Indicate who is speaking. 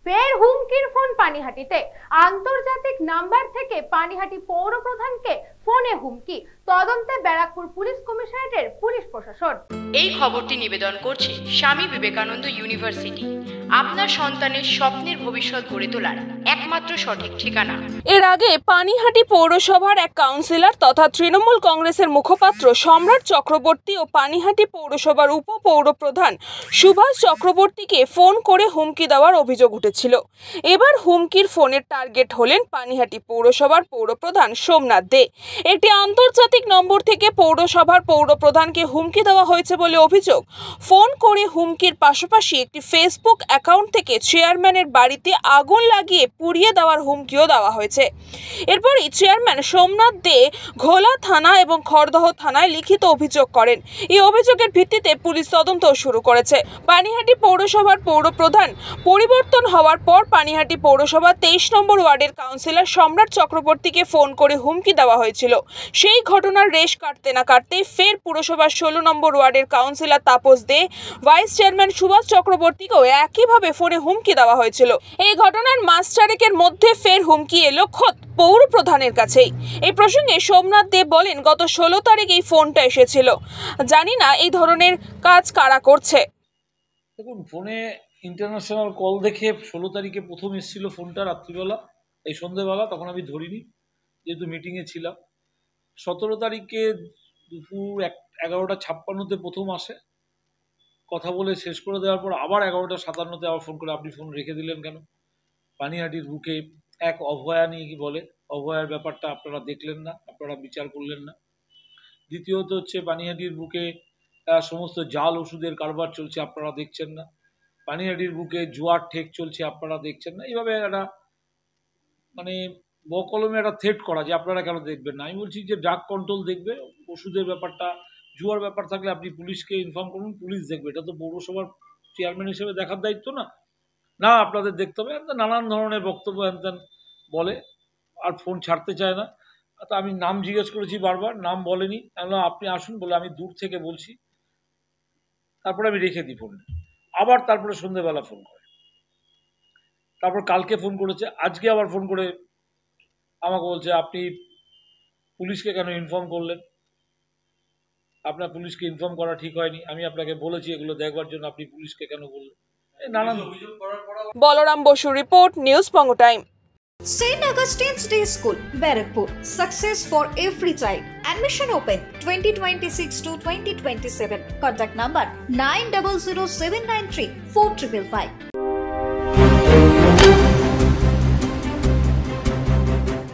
Speaker 1: ফের হুমকির ফোন পানিহাটিতে। আন্তর্জাতিক নাম্বার থেকে পানিহাটি পৌর প্রধানকে ফোনে হুমকি। তদন্তে ব্যারাকপুর পুলিশ কমিশনারেটের পুলিশ প্রশাসন।
Speaker 2: এই খবরটি নিবেদন করছে স্বামী বিবেকানন্দ ইউনিভার্সিটি, আপনার সন্তানের স্বপ্নের ভবিষ্যৎ গড়ে তোলার একমাত্র সঠিক ঠিকানা।
Speaker 3: এর আগে পানিহাটি পৌরসভার এক কাউন্সিলর তথা তৃণমূল কংগ্রেসের মুখপাত্র সম্রাট চক্রবর্তী ও পানিহাটি পৌরসভার উপপৌর প্রধান সুভাষ চক্রবর্তীকে ফোন করে হুমকি দেওয়ার অভিযোগ উঠেছিল। এবার হুমকির ফোনের টার্গেট হলেন পানিহাটি পৌরসভার পৌরপ্রধান সোমনাথ দে। একটি আন্তর্জাতিক নম্বর থেকে পৌরসভার পৌরপ্রধানকে হুমকি দেওয়া হয়েছে বলে অভিযোগ। ফোন করে হুমকির পাশাপাশি একটি ফেসবুক অ্যাকাউন্ট থেকে চেয়ারম্যানের বাড়িতে আগুন লাগিয়ে পুড়িয়ে দেওয়ার হুমকিও দেওয়া হয়েছে। এরপরই চেয়ারম্যান সোমনাথ দে ঘোলা থানা এবং খড়দহ থানায় লিখিত অভিযোগ করেন। এই অভিযোগের ভিত্তিতে পুলিশ তদন্ত শুরু করেছে। পানিহাটি পৌরসভার পৌরপ্রধান পরিবর্তন হওয়ার পর পানিহাটি পৌরসভা 23 নম্বর ওয়ার্ডের কাউন্সিলর সম্রাট চক্রবর্তীকে ফোন করে হুমকি দেওয়া হয়েছিল। সেই ঘটনার রেশ কাটতে না কাটতেই ফের পুরসভার 16 নম্বর ওয়ার্ডের কাউন্সিলর তাপস দে, ভাইস চেয়ারম্যান সুভাষ চক্রবর্তীকেও একইভাবে ফোনে হুমকি দেওয়া হয়েছিল। এই ঘটনার মাস চারেকের মধ্যে ফের হুমকি এলো খোদ পৌর প্রধানের কাছেই। এই প্রসঙ্গে সোমনাথ দে বলেন, গত 16 তারিখ এই ফোনটা এসেছিল। জানি না এই ধরনের কাজ কারা করছে।
Speaker 4: দেখুন, ফোনে ইন্টারন্যাশনাল কল দেখে 16 তারিখে প্রথম এসেছিল ফোনটা রাত্রিবেলা, এই সন্ধ্যেবেলা, তখন আমি ধরিনি যেহেতু মিটিংয়ে ছিলাম। 17 তারিখে দুপুর 11:56-তে প্রথম আসে, কথা বলে শেষ করে দেওয়ার পর আবার 11:57-তে আবার ফোন করে আপনি ফোন রেখে দিলেন কেন? পানিহাটির বুকে এক অভয়া নিয়ে কি বলে, অভয়ার ব্যাপারটা আপনারা দেখলেন না, আপনারা বিচার করলেন না। দ্বিতীয়ত হচ্ছে পানিহাটির বুকে সমস্ত জাল ওষুধের কারবার চলছে, আপনারা দেখছেন না। পানিহাটির বুকে জুয়ার ঠেক চলছে, আপনারা দেখছেন না। এইভাবে একটা মানে বকলমে একটা থ্রেট করা যে আপনারা কেন দেখবেন না। আমি বলছি যে ড্রাগ কন্ট্রোল দেখবে, ওষুধের ব্যাপারটা, জুয়ার ব্যাপার থাকলে আপনি পুলিশকে ইনফর্ম করুন, পুলিশ দেখবে। এটা তো পৌরসভার চেয়ারম্যান হিসেবে দেখার দায়িত্ব না। না, আপনাদের দেখতে হবে। নানান ধরনের বক্তব্য হ্যান বলে, আর ফোন ছাড়তে চায় না। তো আমি নাম জিজ্ঞেস করেছি বারবার, নাম বলেনি। আপনি আসুন বলে আমি দূর থেকে বলছি, তারপরে আমি রেখে দিই ফোন। আবার তারপরে সন্ধ্যেবেলা ফোন করে, তারপর কালকে ফোন করেছে, আজকে আবার ফোন করে আমাকে বলছে আপনি পুলিশকে কেন ইনফর্ম করলেন? আপনার পুলিশকে ইনফর্ম করা ঠিক হয়নি। আমি আপনাকে বলেছি এগুলো দেখবার জন্য, আপনি পুলিশকে কেন বললেন? নানান অভিযোগ করার পর
Speaker 3: Balaram Basu report, news Banga time.
Speaker 5: St. Augustine's Day School, Barakpur. Success for every child. Admission open 2026 to 2027. Contact number 900793 4555.